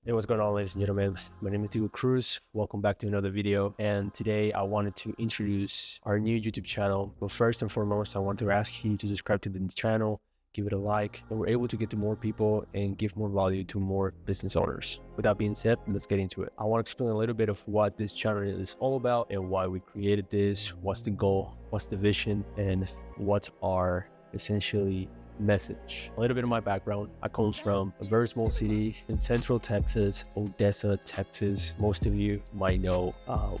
Hey, what's going on, ladies and gentlemen? My name is Diego Cruz. Welcome back to another video. And today I wanted to introduce our new YouTube channel. But first and foremost, I want to ask you to subscribe to the channel, give it a like, and we're able to get to more people and give more value to more business owners. With that being said, let's get into it. I want to explain a little bit of what this channel is all about and why we created this, what's the goal, what's the vision, and what's our essentially message. A little bit of my background. I come from a very small city in central Texas, Odessa, Texas. Most of you might know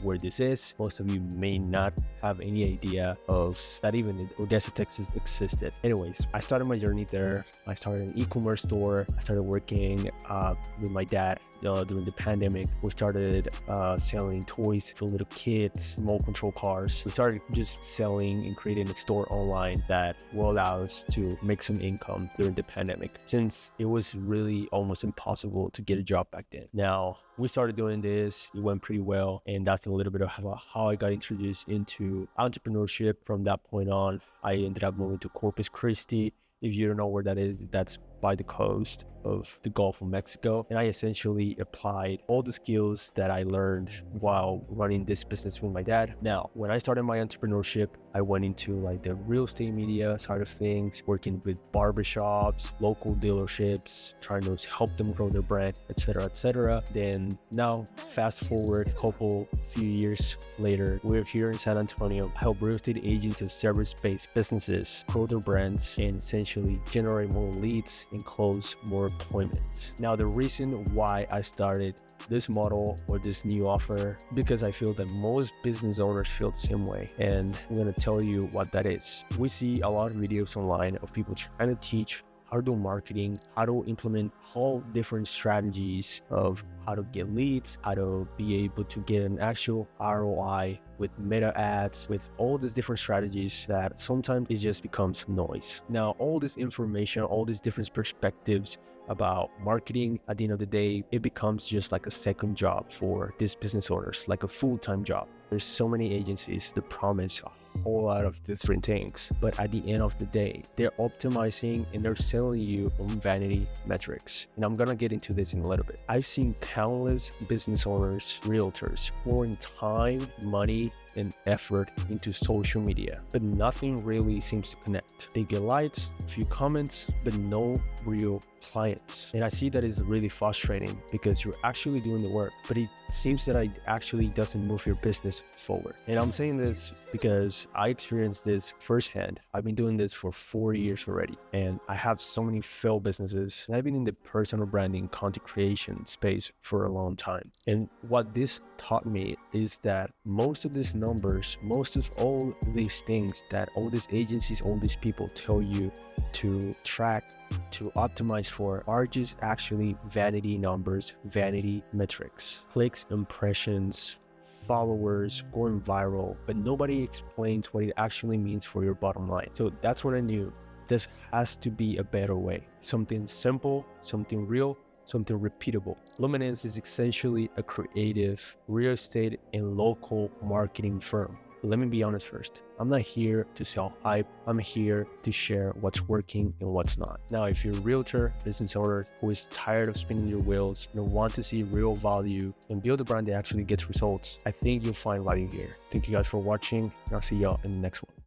where this is. Most of you may not have any idea of that even Odessa, Texas existed. Anyways, I started my journey there. I started an e-commerce store. I started working with my dad during the pandemic. We started selling toys for little kids, remote control cars. We started just selling and creating a store online that will allow us to make some income during the pandemic, since it was really almost impossible to get a job back then. Now, we started doing this, it went pretty well, and that's a little bit of how I got introduced into entrepreneurship. From that point on, I ended up moving to Corpus Christi. If you don't know where that is, that's by the coast of the Gulf of Mexico. And I essentially applied all the skills that I learned while running this business with my dad. Now, when I started my entrepreneurship, I went into like the real estate media side of things, working with barbershops, local dealerships, trying to help them grow their brand, etc., etc. Then now, fast forward a few years later, we're here in San Antonio, help real estate agents and service-based businesses grow their brands and essentially generate more leads and close more appointments. Now, the reason why I started this model or this new offer, because I feel that most business owners feel the same way, and I'm going to tell you what that is. We see a lot of videos online of people trying to teach how to do marketing, how to implement whole different strategies of how to get leads, how to be able to get an actual ROI with meta ads, with all these different strategies that sometimes it just becomes noise. Now, all this information, all these different perspectives about marketing, at the end of the day, it becomes just like a second job for these business owners, like a full-time job. There's so many agencies that promise a whole lot of different things, but at the end of the day, they're optimizing and they're selling you on vanity metrics. And I'm gonna get into this in a little bit. I've seen countless business owners, realtors, pouring time, money, and effort into social media, but nothing really seems to connect. They get likes, a few comments, but no real clients. And I see that is really frustrating because you're actually doing the work, but it seems that it actually doesn't move your business forward. And I'm saying this because I experienced this firsthand. I've been doing this for 4 years already, and I have so many failed businesses. And I've been in the personal branding, content creation space for a long time. And what this taught me is that most of these numbers, most of all these things that all these agencies, all these people tell you to track, to optimize for, are just actually vanity numbers, vanity metrics, clicks, impressions, followers, going viral, but nobody explains what it actually means for your bottom line. So that's what I knew. This has to be a better way. Something simple, something real, something repeatable. Luminance is essentially a creative real estate and local marketing firm. Let me be honest first. I'm not here to sell hype. I'm here to share what's working and what's not. Now, if you're a realtor, business owner who is tired of spinning your wheels and want to see real value and build a brand that actually gets results, I think you'll find value here. Thank you guys for watching, and I'll see y'all in the next one.